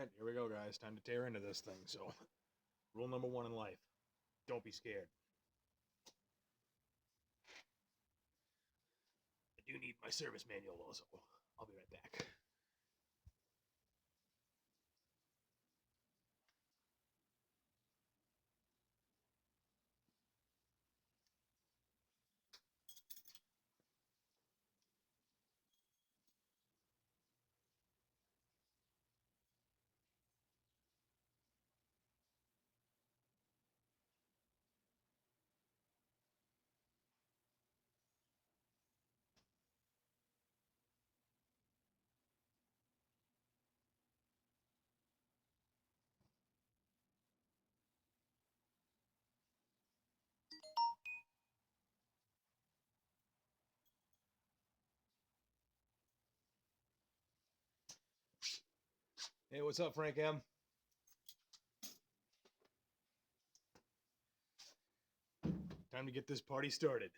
Alright, here we go, guys. Time to tear into this thing. So, rule number one in life, don't be scared. I do need my service manual, though, so I'll be right back. Hey, what's up, Frank M? Time to get this party started.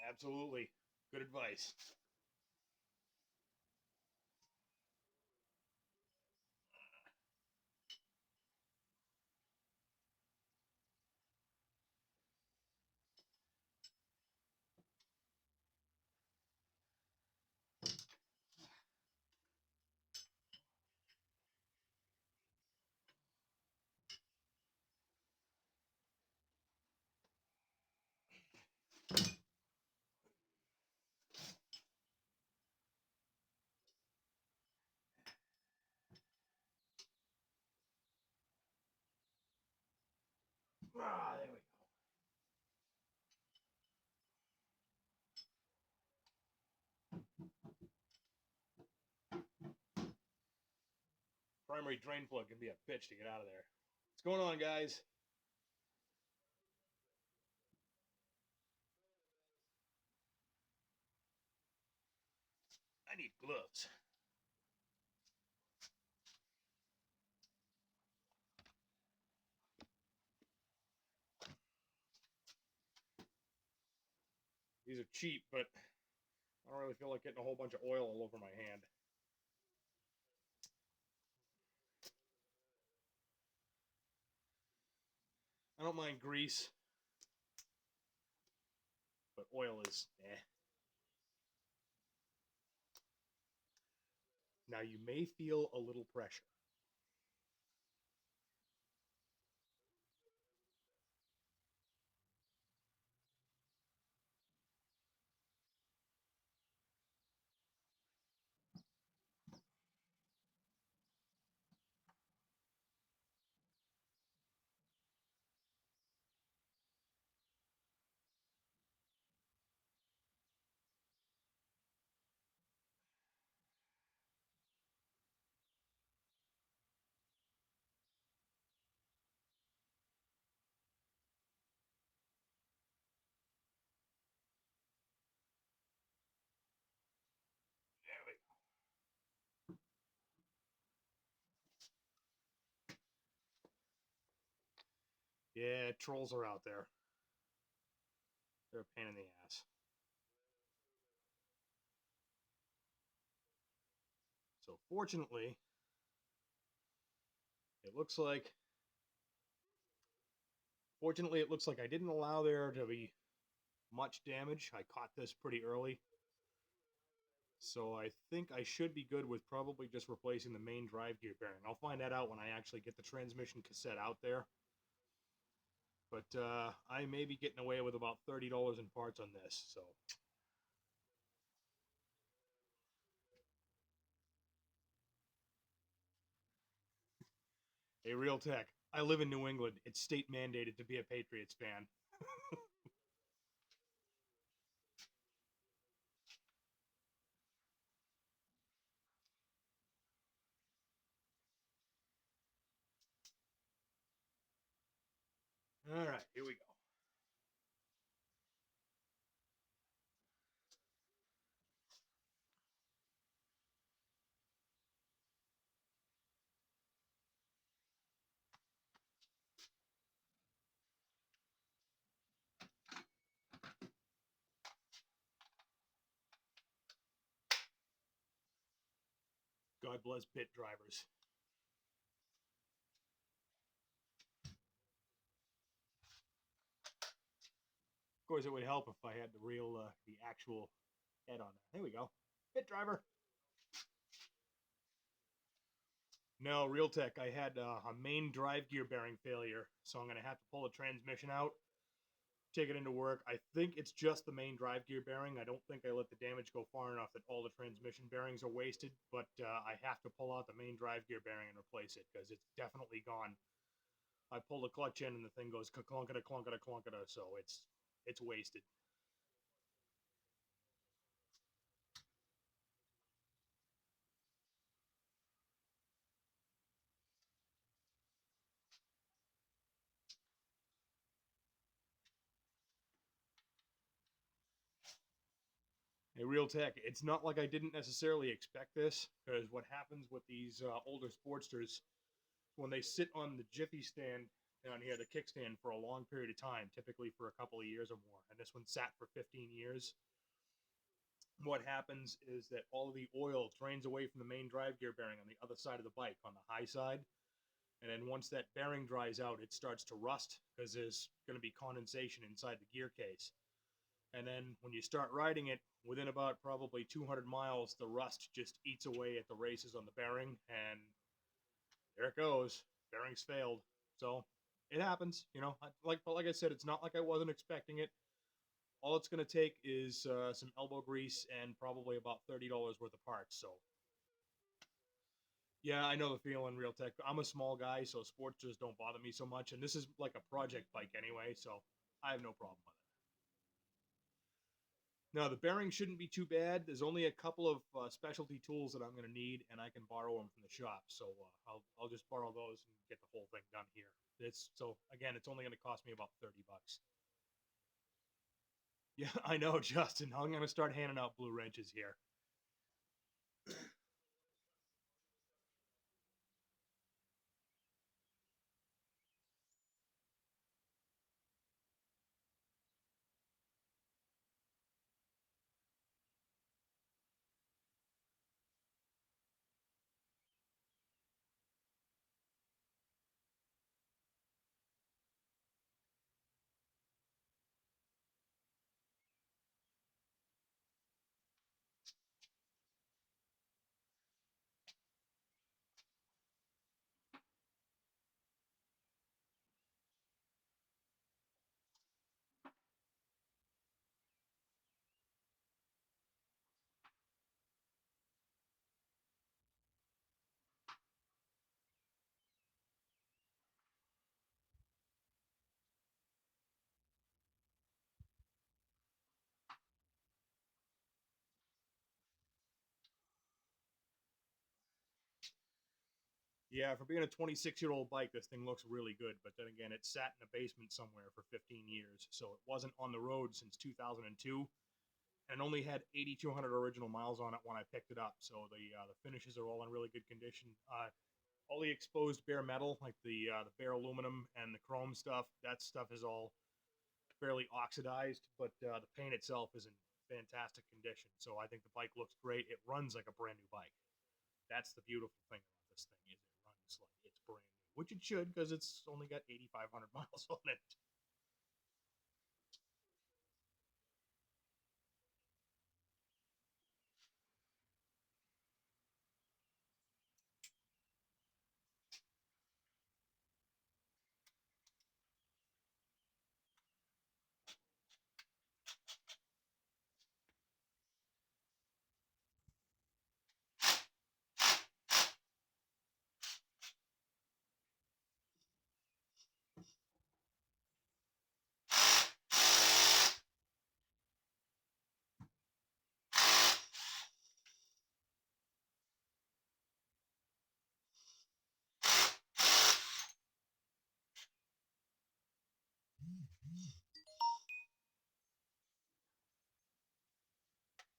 Absolutely. Good advice. There we go. Primary drain plug can be a bitch to get out of there. What's going on, guys? I need gloves. These are cheap, but I don't really feel like getting a whole bunch of oil all over my hand. I don't mind grease, but oil is eh. Now you may feel a little pressure. There we go. Yeah, trolls are out there. They're a pain in the ass. So fortunately, it looks like I didn't allow there to be much damage. I caught this pretty early. So I think I should be good with probably just replacing the main drive gear bearing. I'll find that out when I actually get the transmission cassette out there. But I may be getting away with about $30 in parts on this. So hey, Real Tech, I live in New England. It's state mandated to be a Patriots fan. All right, here we go. God bless bit drivers. Of course, it would help if I had the real, the actual head on there. There we go. Bit driver. No, Realtek. I had a main drive gear bearing failure, so I'm gonna have to pull the transmission out, take it into work. I think it's just the main drive gear bearing. I don't think I let the damage go far enough that all the transmission bearings are wasted, but I have to pull out the main drive gear bearing and replace it because it's definitely gone. I pull the clutch in and the thing goes clunkada clunkada clunkada, so it's wasted. A real tech. It's not like I didn't necessarily expect this, because what happens with these older Sportsters when they sit on the jiffy stand down here, the kickstand, for a long period of time, typically for a couple of years or more, and this one sat for 15 years. What happens is that all of the oil drains away from the main drive gear bearing on the other side of the bike, on the high side. And then once that bearing dries out, it starts to rust because there's going to be condensation inside the gear case. And then when you start riding it, within about probably 200 miles, the rust just eats away at the races on the bearing, and there it goes. Bearings failed. So it happens, you know. Like I said, it's not like I wasn't expecting it. All it's going to take is some elbow grease and probably about $30 worth of parts. So yeah, I know the feeling, real tech. I'm a small guy, so sports just don't bother me so much, and this is like a project bike anyway, so I have no problem with it. No, the bearings shouldn't be too bad. There's only a couple of specialty tools that I'm going to need, and I can borrow them from the shop. So I'll just borrow those and get the whole thing done here. It's so again, it's only going to cost me about $30. Yeah, I know, Justin. I'm going to start handing out blue wrenches here. Yeah, for being a 26-year-old bike, this thing looks really good. But then again, it sat in a basement somewhere for 15 years, so it wasn't on the road since 2002, and only had 8,200 original miles on it when I picked it up. So the finishes are all in really good condition. All the exposed bare metal, like the bare aluminum and the chrome stuff, that stuff is all fairly oxidized, but the paint itself is in fantastic condition. So I think the bike looks great. It runs like a brand new bike. That's the beautiful thing about this thing, is it runs like it's brand new, which it should because it's only got 8,500 miles on it.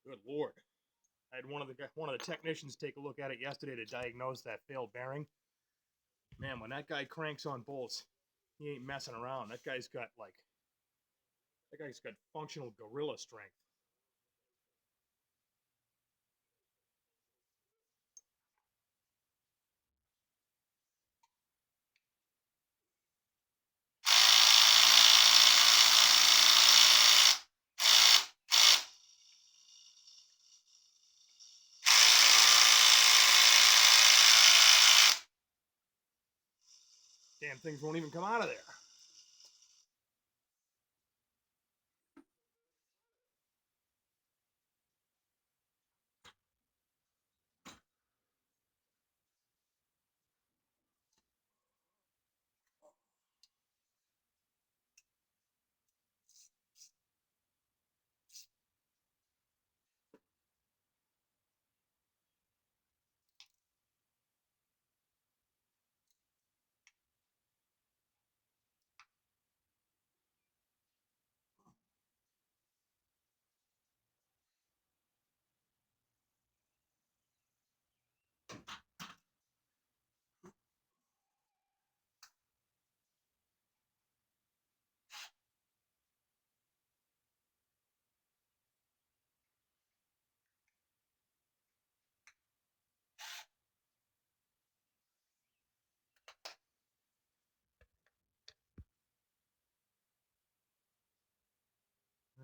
Good lord. I had one of the technicians take a look at it yesterday to diagnose that failed bearing. Man, when that guy cranks on bolts, he ain't messing around. That guy's got functional gorilla strength. Damn things won't even come out of there.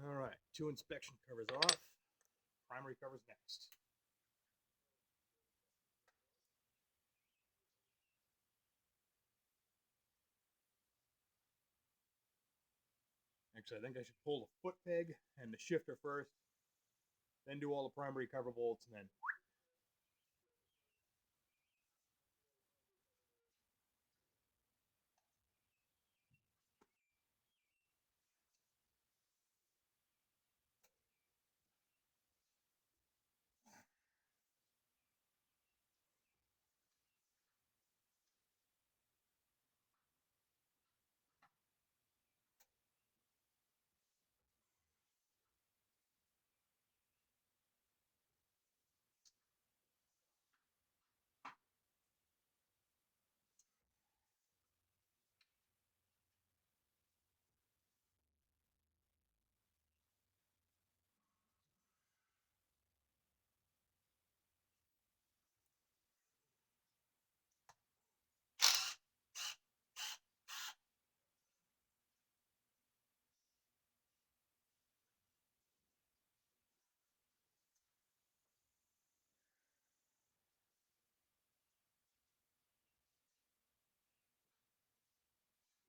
All right, 2 inspection covers off. Primary covers next. Actually, I think I should pull the foot peg and the shifter first, then do all the primary cover bolts, and then.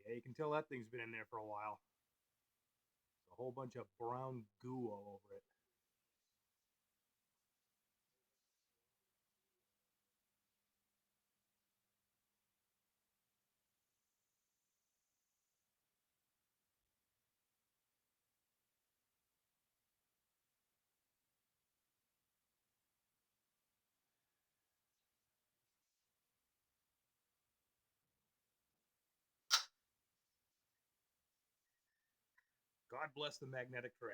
Yeah, you can tell that thing's been in there for a while. There's a whole bunch of brown goo all over it. God bless the magnetic tray.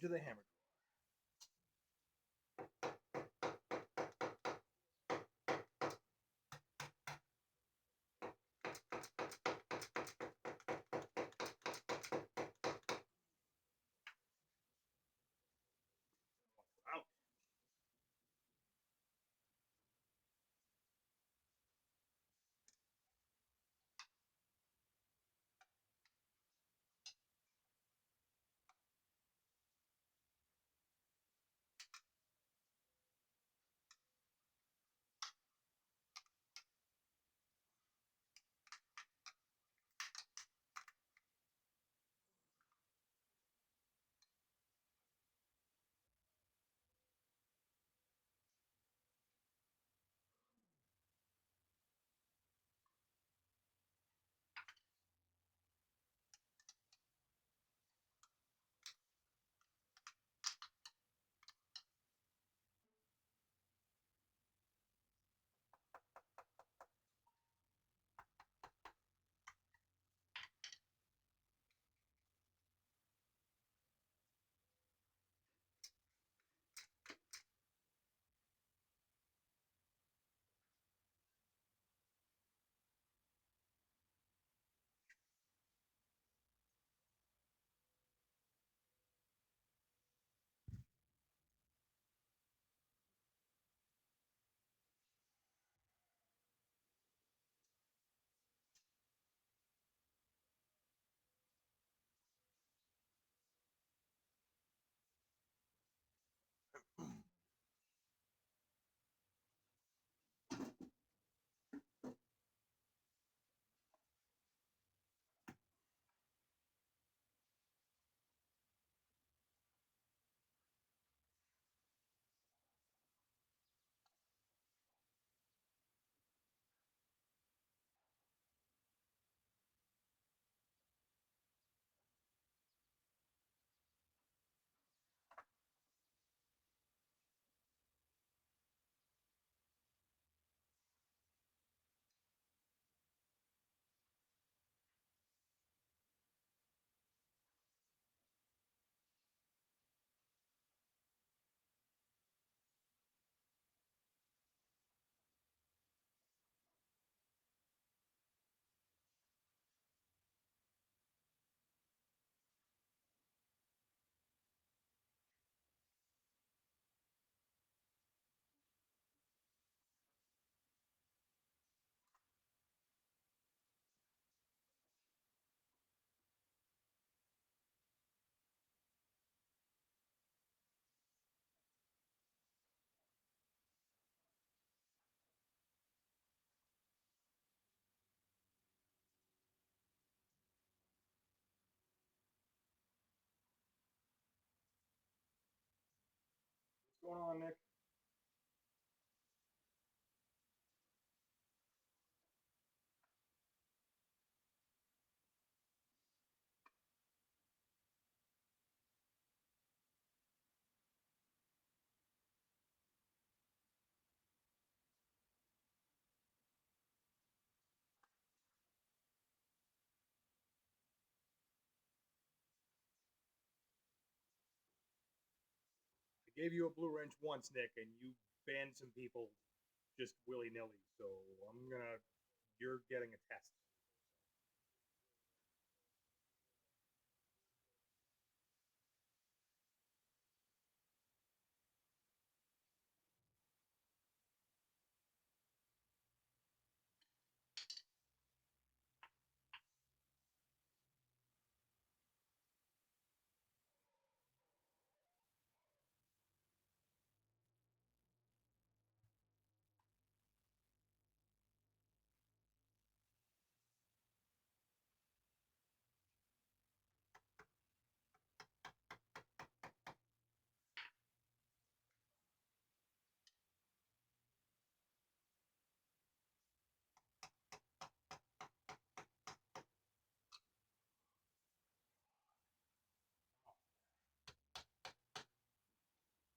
into the hammer drawer. Out. What's going on, Nick? I gave you a blue wrench once, Nick, and you banned some people just willy nilly. So I'm gonna. You're getting a test.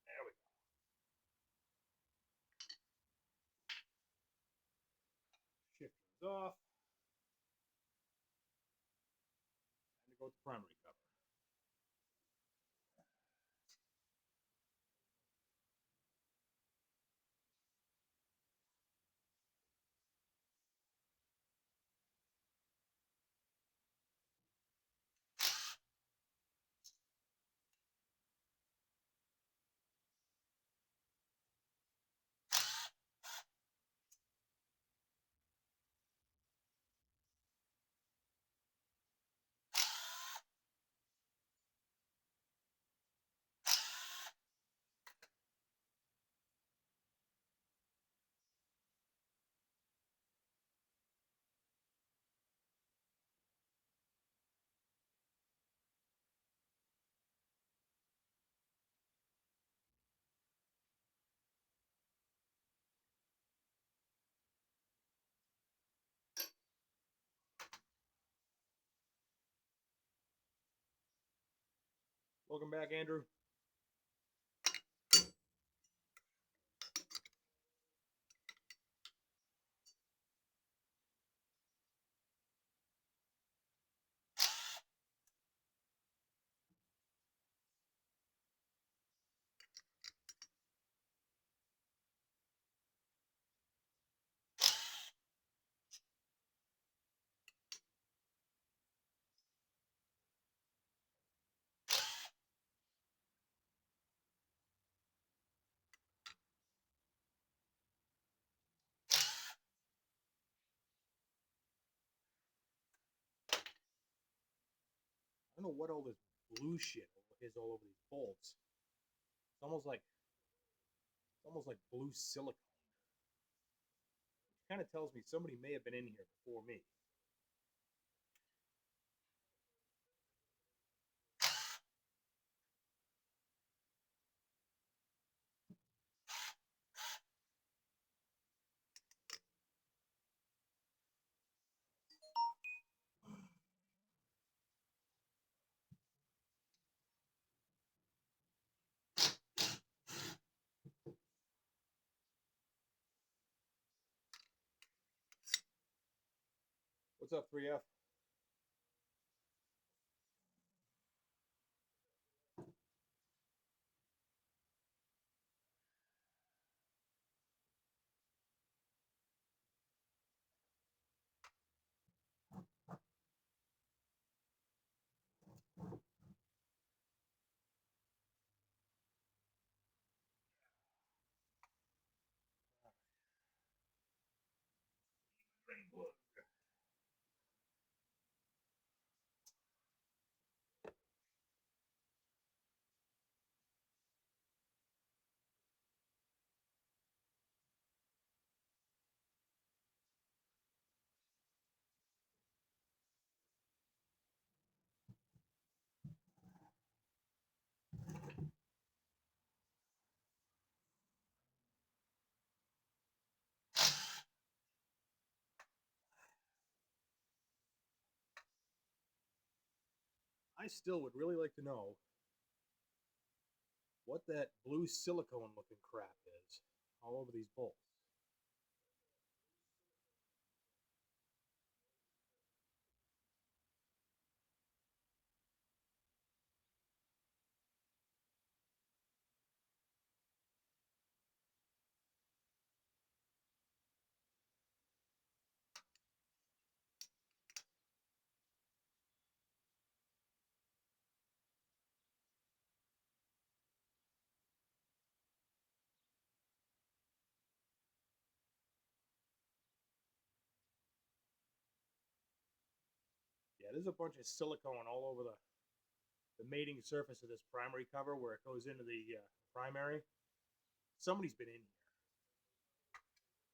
There we go. Shifter's off. Time to go with the primary cover. Welcome back, Andrew. I don't know what all this blue shit is all over these bolts. It's almost like blue silicone. Which kind of tells me somebody may have been in here before me. What's up, 3F? I still would really like to know what that blue silicone looking crap is all over these bolts. Yeah, there's a bunch of silicone all over the mating surface of this primary cover where it goes into the primary. Somebody's been in here.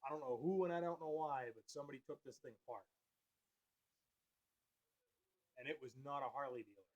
I don't know who and I don't know why, but somebody took this thing apart. And it was not a Harley dealer.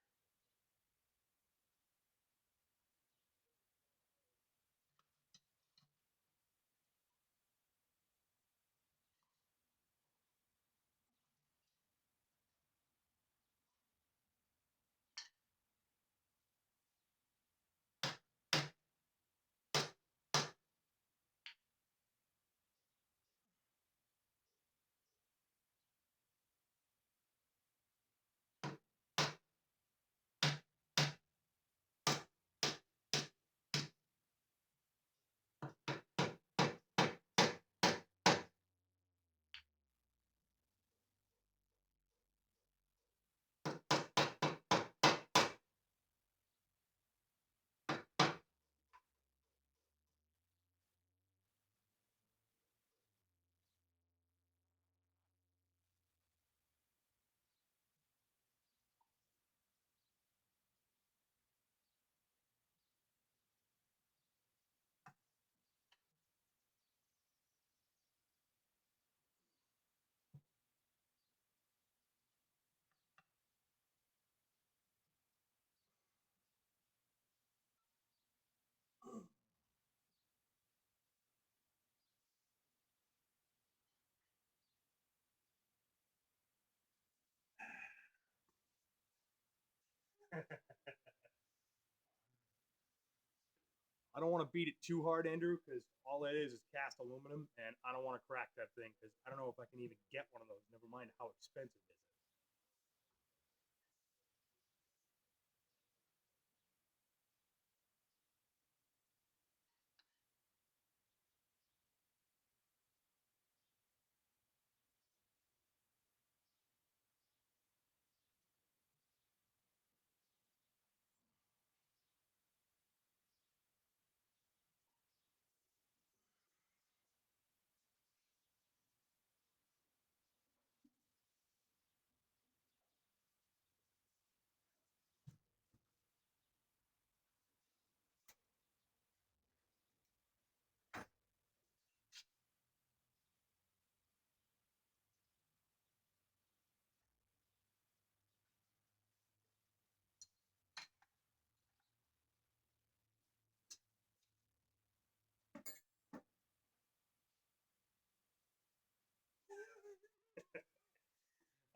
I don't want to beat it too hard, Andrew, because all that is cast aluminum, and I don't want to crack that thing because I don't know if I can even get one of those. Never mind how expensive it is.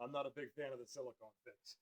I'm not a big fan of the silicone fix.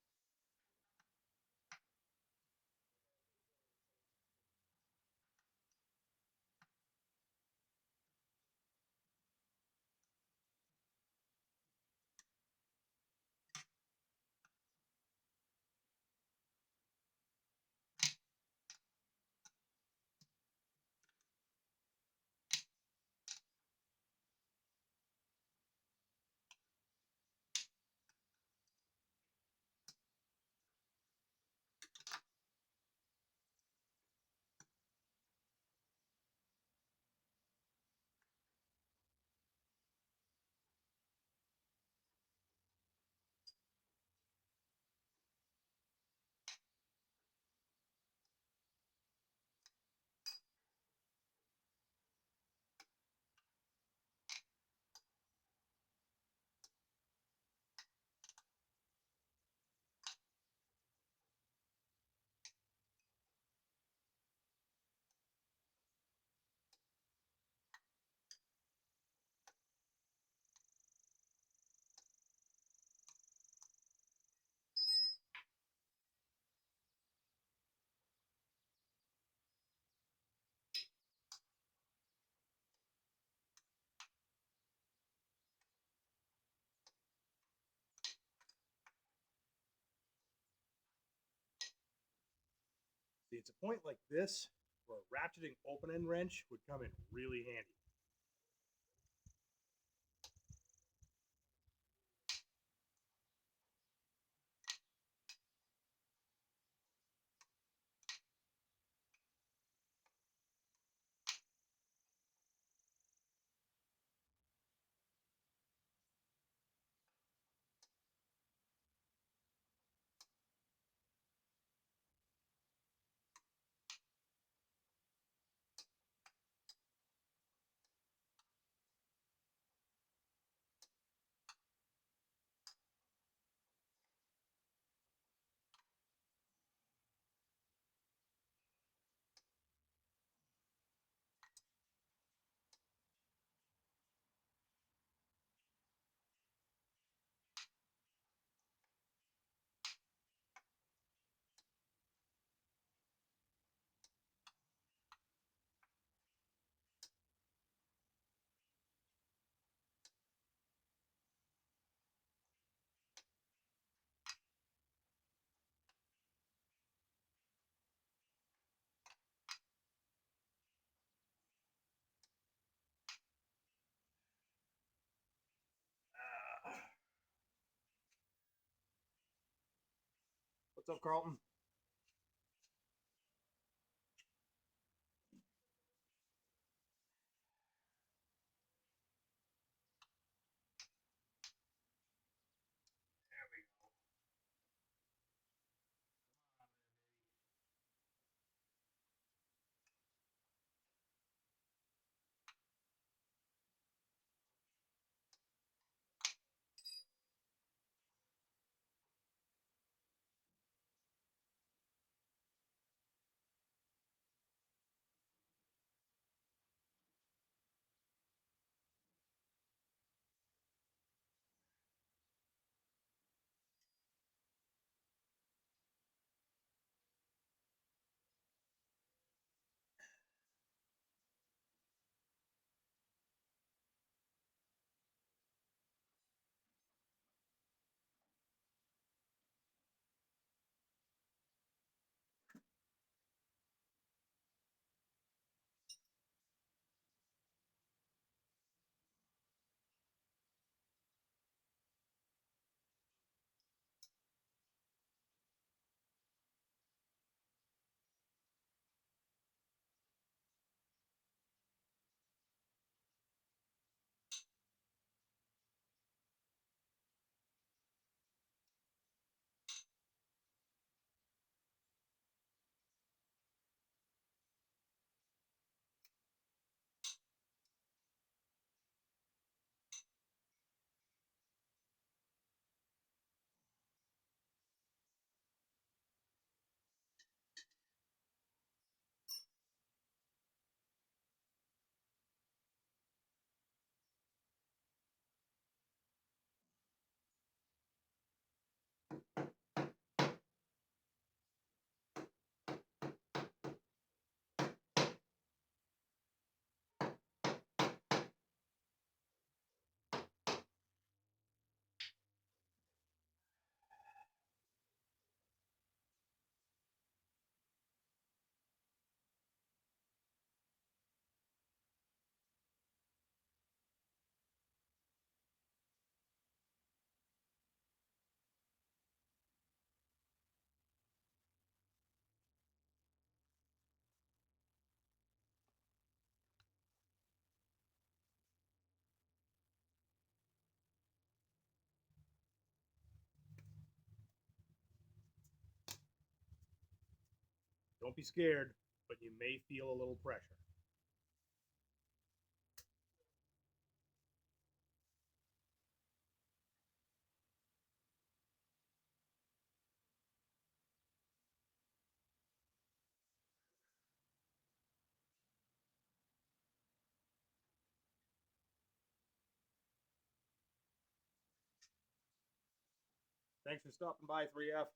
See, it's a point like this where a ratcheting open end wrench would come in really handy. What's up, Carlton? Don't be scared, but you may feel a little pressure. Thanks for stopping by, 3F.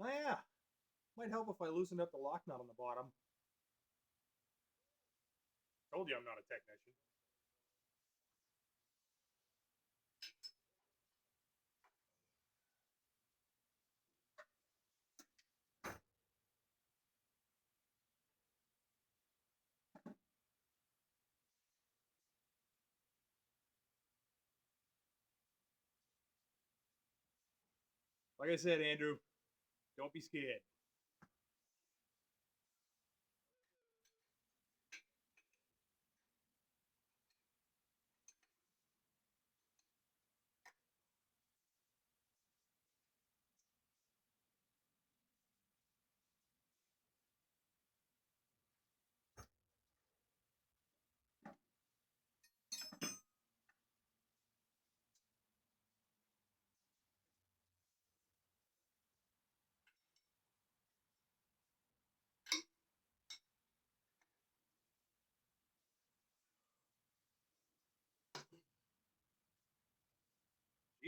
Oh, yeah. Might help if I loosened up the lock nut on the bottom. Told you I'm not a technician. Like I said, Andrew, don't be scared.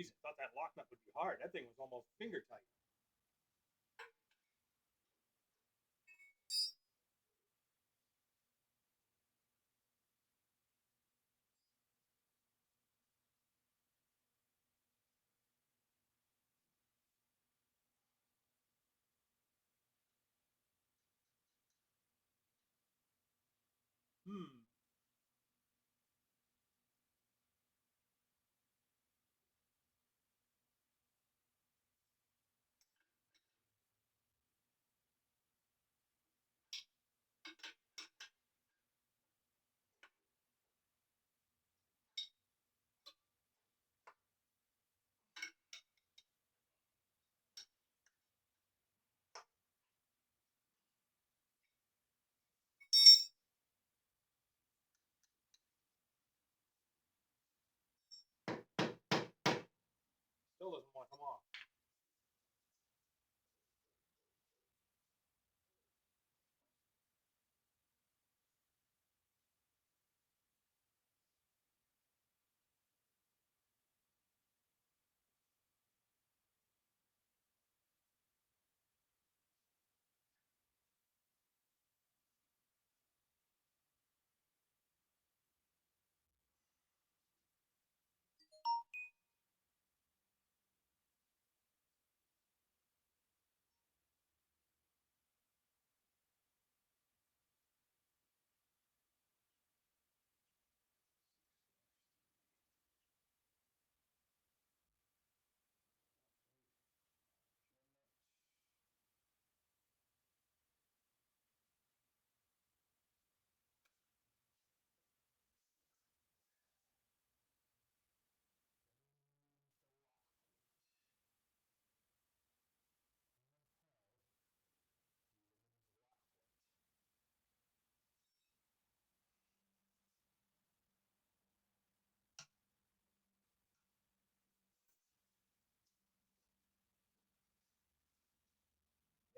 Jeez, I thought that lock nut would be hard. That thing was almost finger tight. Hmm. Still doesn't want to come off.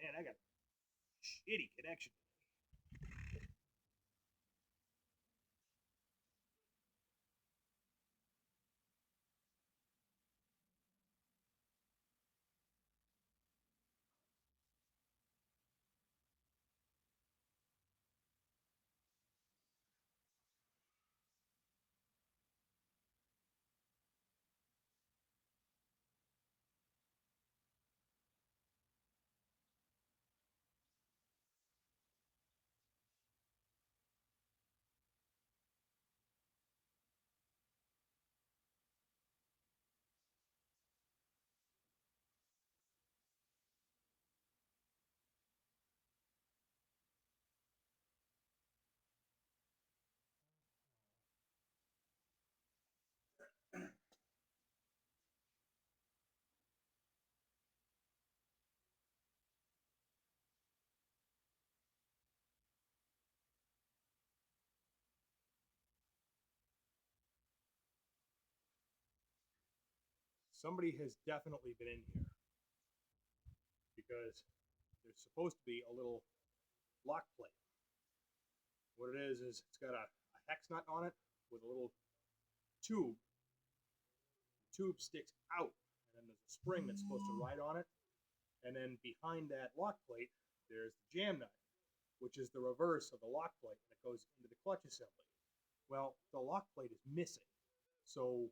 Man, I got a shitty connection. Somebody has definitely been in here because there's supposed to be a little lock plate. What it is it's got a hex nut on it with a little tube. The tube sticks out, and then there's a spring that's supposed to ride on it. And then behind that lock plate, there's the jam nut, which is the reverse of the lock plate, and it goes into the clutch assembly. Well, the lock plate is missing. So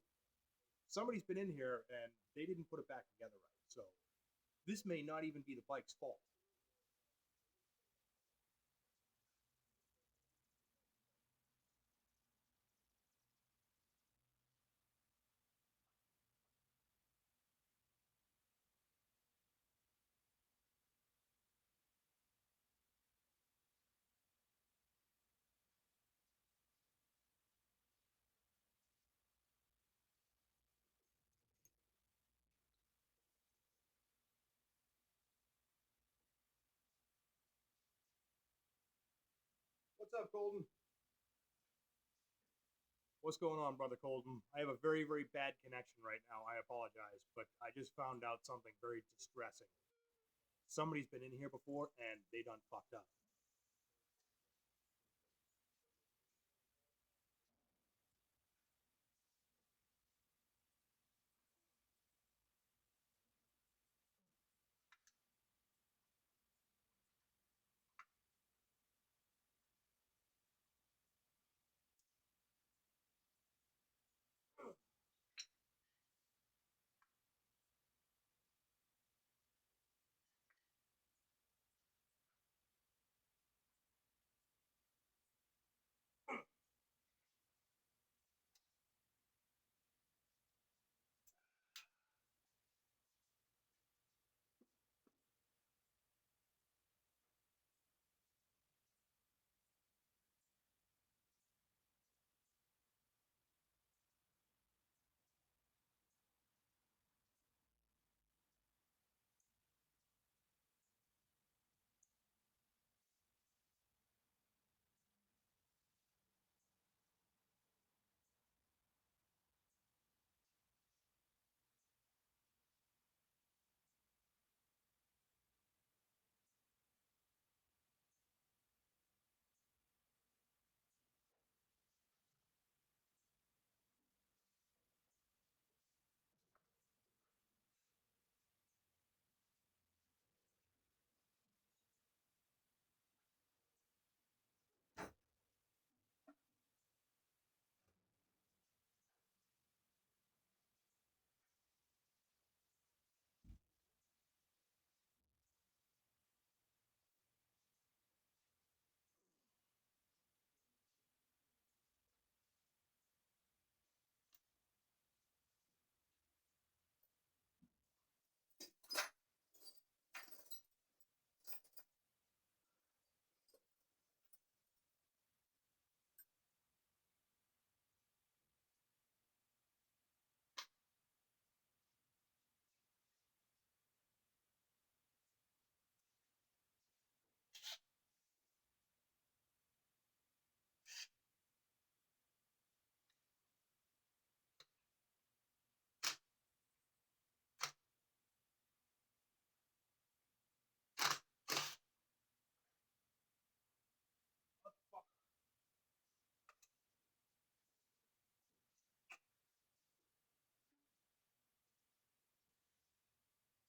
somebody's been in here and they didn't put it back together right. So this may not even be the bike's fault. What's up, Colton? What's going on, brother Colton? I have a very, very bad connection right now. I apologize, but I just found out something very distressing. Somebody's been in here before and they done fucked up.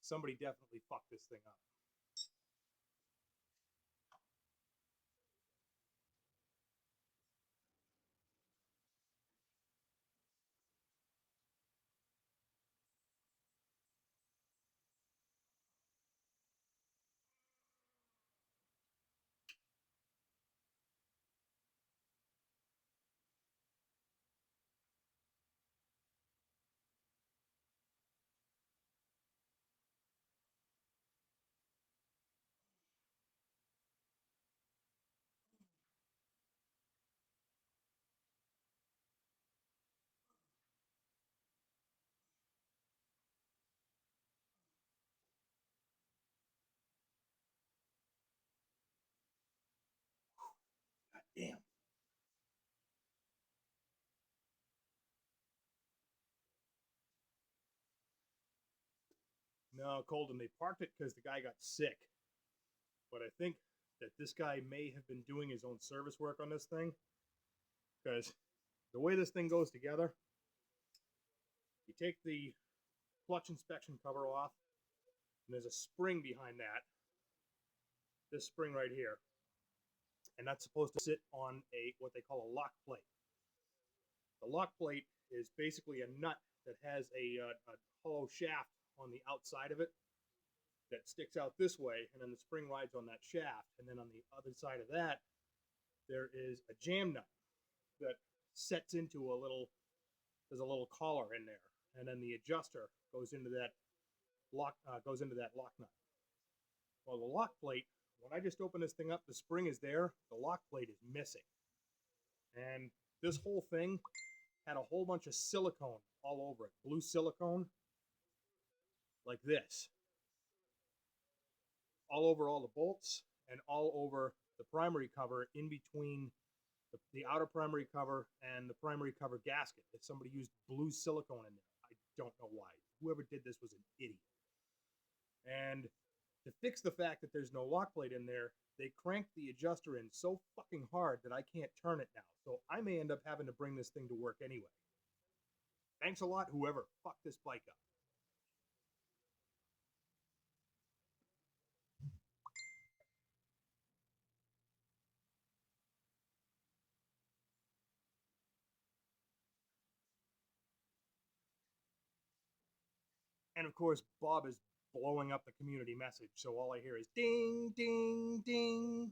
somebody definitely fucked this thing up. God damn. No, Colton, they parked it because the guy got sick. But I think that this guy may have been doing his own service work on this thing because the way this thing goes together, you take the clutch inspection cover off, and there's a spring behind that. This spring right here, and that's supposed to sit on a what they call a lock plate. The lock plate is basically a nut that has a hollow shaft on the outside of it that sticks out this way, and then the spring rides on that shaft. And then on the other side of that, there is a jam nut that sets into a little. There's a little collar in there, and then the adjuster goes into that lock nut. Well, the lock plate. When I just open this thing up, the spring is there. The lock plate is missing, and this whole thing had a whole bunch of silicone all over it, blue silicone, like this, all over all the bolts and all over the primary cover in between the outer primary cover and the primary cover gasket. If somebody used blue silicone in there, I don't know why. Whoever did this was an idiot. And to fix the fact that there's no lock plate in there, they cranked the adjuster in so fucking hard that I can't turn it now. So I may end up having to bring this thing to work anyway. Thanks a lot, whoever fucked this bike up. And of course, Bob is blowing up the community message, so all I hear is ding, ding, ding.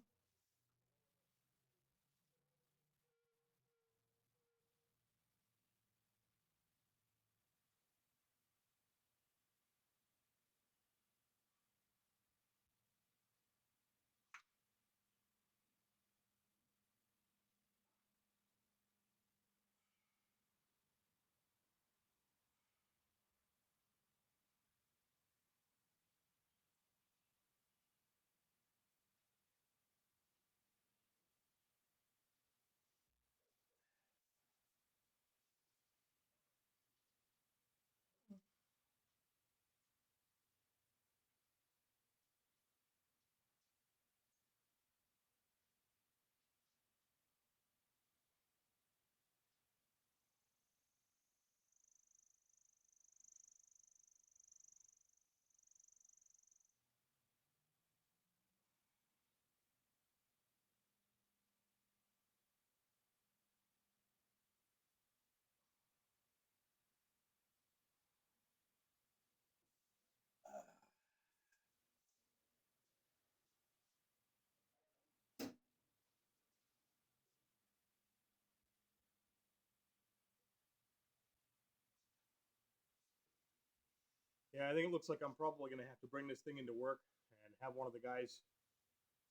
Yeah, I think it looks like I'm probably going to have to bring this thing into work and have one of the guys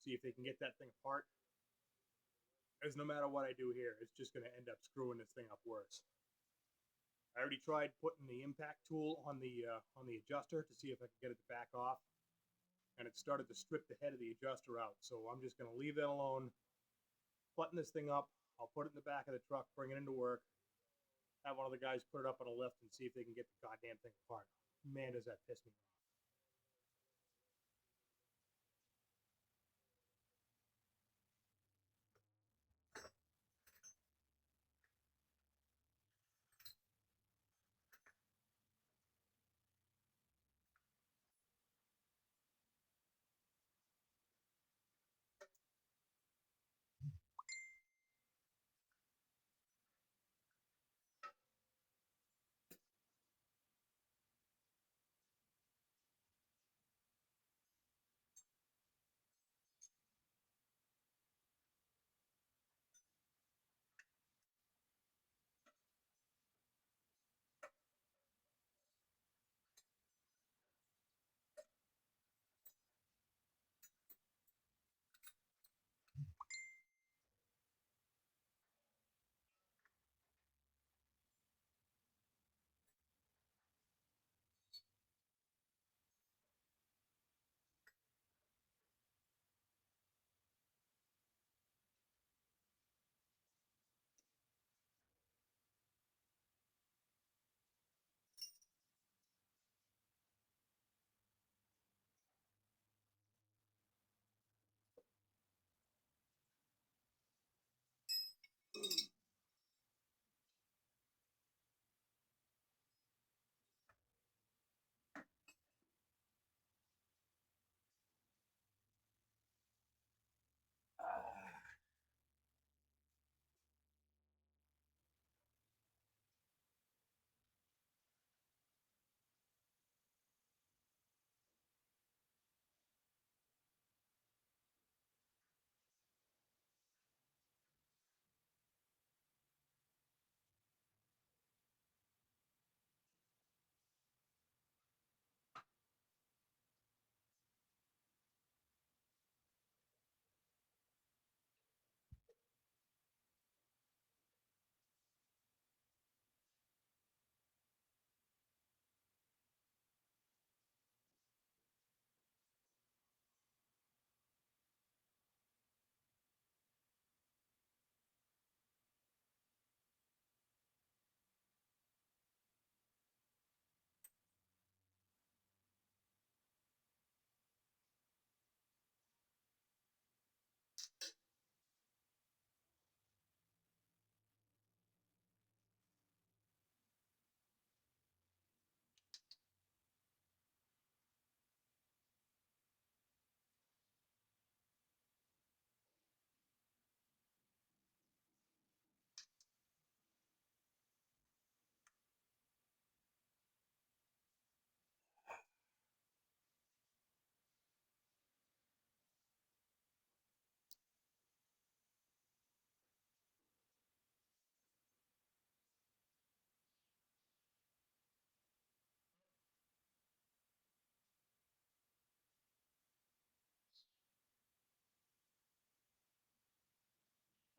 see if they can get that thing apart. As no matter what I do here, it's just going to end up screwing this thing up worse. I already tried putting the impact tool on the adjuster to see if I could get it to back off, and it started to strip the head of the adjuster out. So I'm just going to leave that alone, button this thing up. I'll put it in the back of the truck, bring it into work, have one of the guys put it up on a lift and see if they can get the goddamn thing apart. Man, does that piss me off.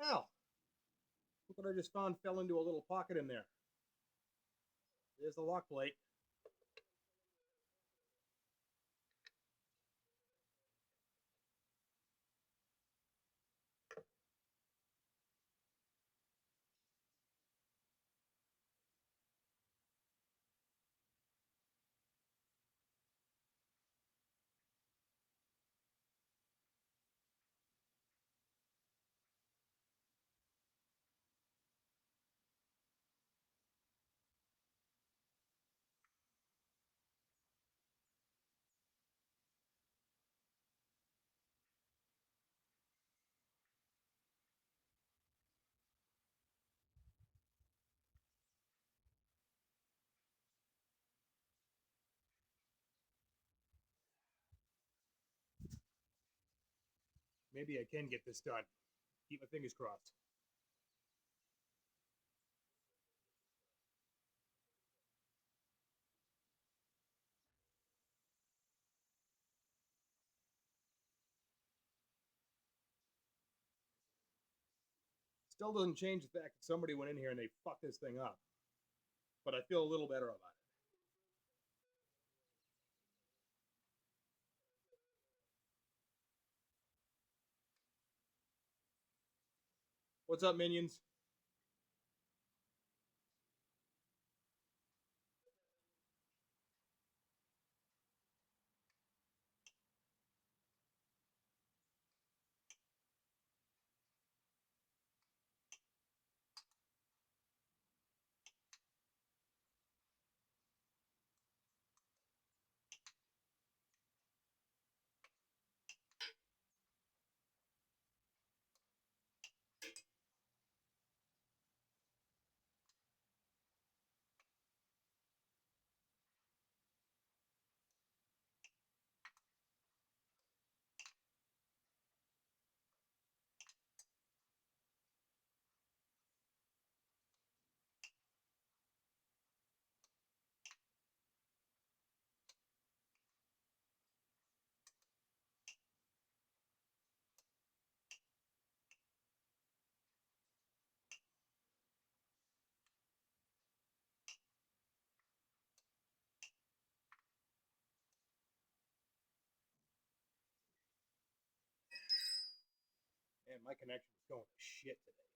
Hell, look what I just found fell into a little pocket in there. There's the lock plate. Maybe I can get this done. Keep my fingers crossed. Still doesn't change the fact that somebody went in here and they fucked this thing up. But I feel a little better about it. What's up, minions? Man, my connection is going to shit today.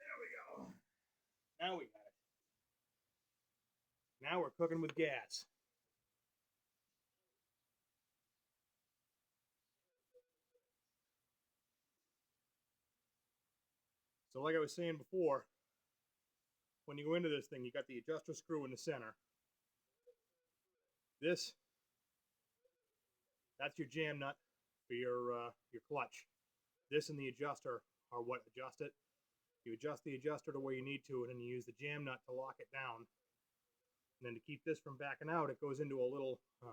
There we go. Now we got it. Now we're cooking with gas. So like I was saying before, when you go into this thing, you got the adjuster screw in the center. This, that's your jam nut for your clutch. This and the adjuster are what adjust it. You adjust the adjuster to where you need to, and then you use the jam nut to lock it down. And then to keep this from backing out, it goes into a little a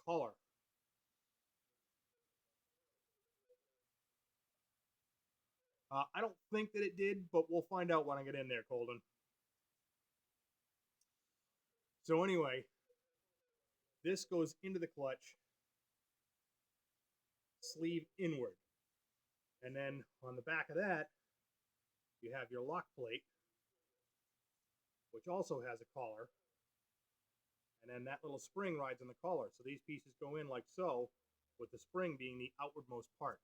collar. I don't think that it did, but we'll find out when I get in there, Colden. So anyway, this goes into the clutch, sleeve inward. And then on the back of that, you have your lock plate, which also has a collar. And then that little spring rides on the collar. So these pieces go in like so, with the spring being the outwardmost part.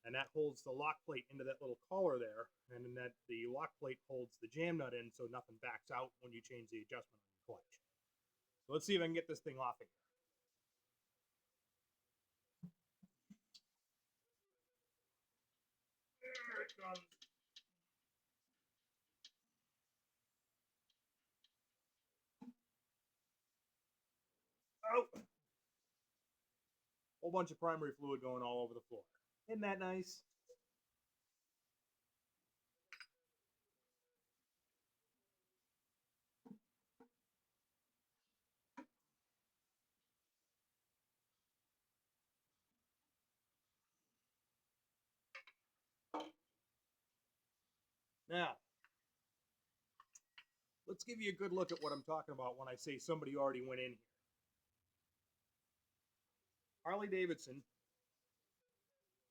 And that holds the lock plate into that little collar there, and then that the lock plate holds the jam nut in so nothing backs out when you change the adjustment on the clutch. So let's see if I can get this thing off of here. There it comes. Oh! Whole bunch of primary fluid going all over the floor. Isn't that nice? Now, let's give you a good look at what I'm talking about when I say somebody already went in here. Harley Davidson,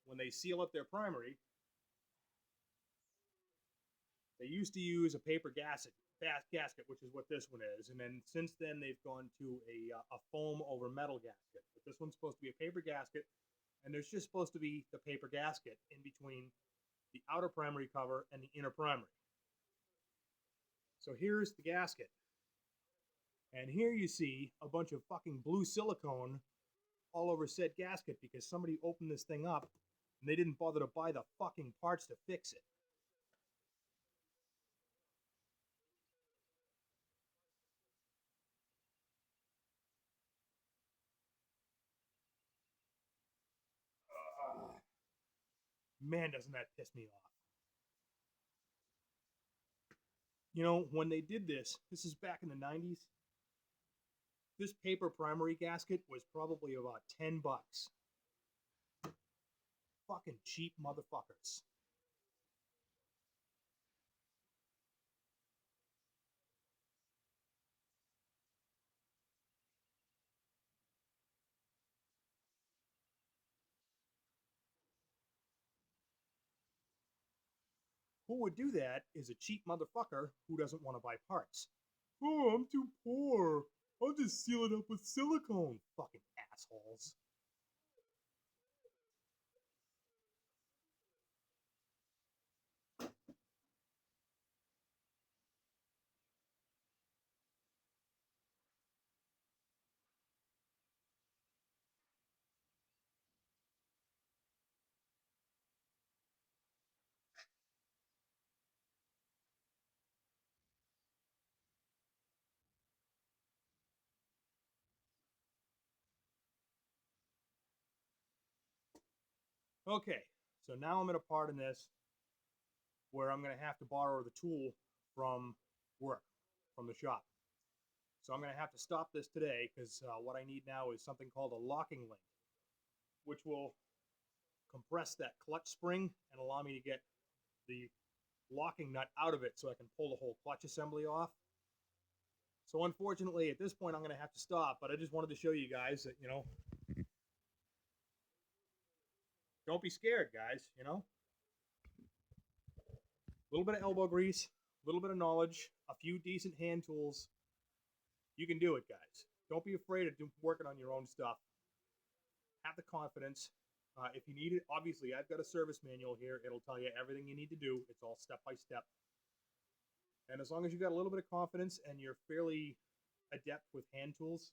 when they seal up their primary, they used to use a paper gasket, which is what this one is, and then since then they've gone to a foam over metal gasket. But this one's supposed to be a paper gasket, and there's just supposed to be the paper gasket in between the outer primary cover and the inner primary. So here's the gasket, and here you see a bunch of fucking blue silicone all over said gasket because somebody opened this thing up and they didn't bother to buy the fucking parts to fix it. Man, doesn't that piss me off. You know, when they did this is back in the 90s. This paper primary gasket was probably about $10. Fucking cheap motherfuckers. Who would do that is a cheap motherfucker who doesn't want to buy parts. Oh, I'm too poor. I'll just seal it up with silicone. Fucking assholes. Okay, so now I'm at a part in this where I'm going to have to borrow the tool from work, from the shop. So I'm going to have to stop this today because what I need now is something called a locking link, which will compress that clutch spring and allow me to get the locking nut out of it so I can pull the whole clutch assembly off. So unfortunately, at this point, I'm going to have to stop, but I just wanted to show you guys that, don't be scared, guys, A little bit of elbow grease, a little bit of knowledge, a few decent hand tools. You can do it, guys. Don't be afraid of working on your own stuff. Have the confidence. If you need it, obviously, I've got a service manual here. It'll tell you everything you need to do. It's all step by step. And as long as you've got a little bit of confidence and you're fairly adept with hand tools,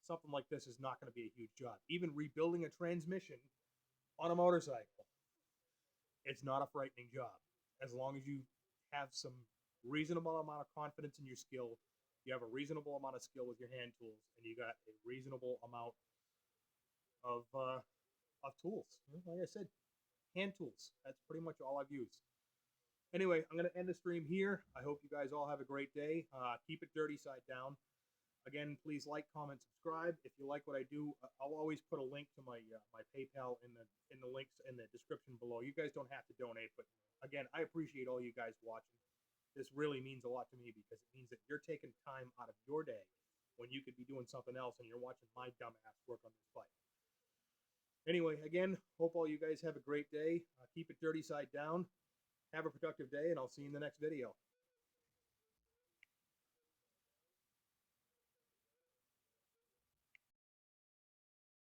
something like this is not going to be a huge job. Even rebuilding a transmission on a motorcycle, it's not a frightening job. As long as you have some reasonable amount of confidence in your skill, you have a reasonable amount of skill with your hand tools, and you got a reasonable amount of tools. Like I said, hand tools. That's pretty much all I've used. Anyway, I'm going to end the stream here. I hope you guys all have a great day. Keep it dirty side down. Again, please like, comment, subscribe. If you like what I do, I'll always put a link to my PayPal in the links in the description below. You guys don't have to donate, but again, I appreciate all you guys watching. This really means a lot to me because it means that you're taking time out of your day when you could be doing something else and you're watching my dumbass work on this bike. Anyway, again, hope all you guys have a great day. Keep it dirty side down. Have a productive day, and I'll see you in the next video.